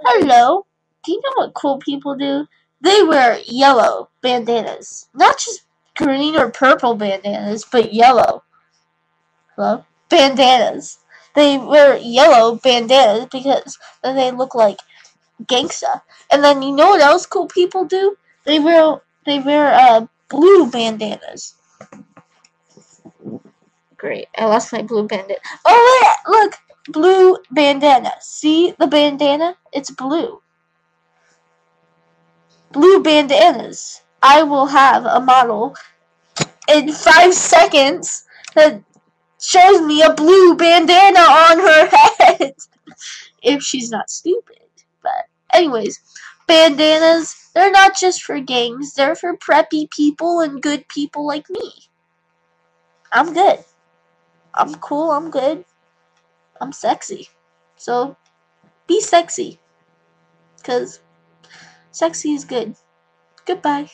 Hello. Do you know what cool people do? They wear yellow bandanas. Not just green or purple bandanas, but yellow. Hello? Bandanas. They wear yellow bandanas because then they look like gangsta. And then you know what else cool people do? They wear blue bandanas. Great. I lost my blue bandana. Oh wait, look, blue bandana. See the bandana? It's blue. Blue bandanas. I will have a model in 5 seconds that shows me a blue bandana on her head. If she's not stupid. But anyways, bandanas, they're not just for gangs, they're for preppy people and good people like me. I'm good. I'm cool, I'm good. I'm sexy. So be sexy. Cause sexy is good. Goodbye.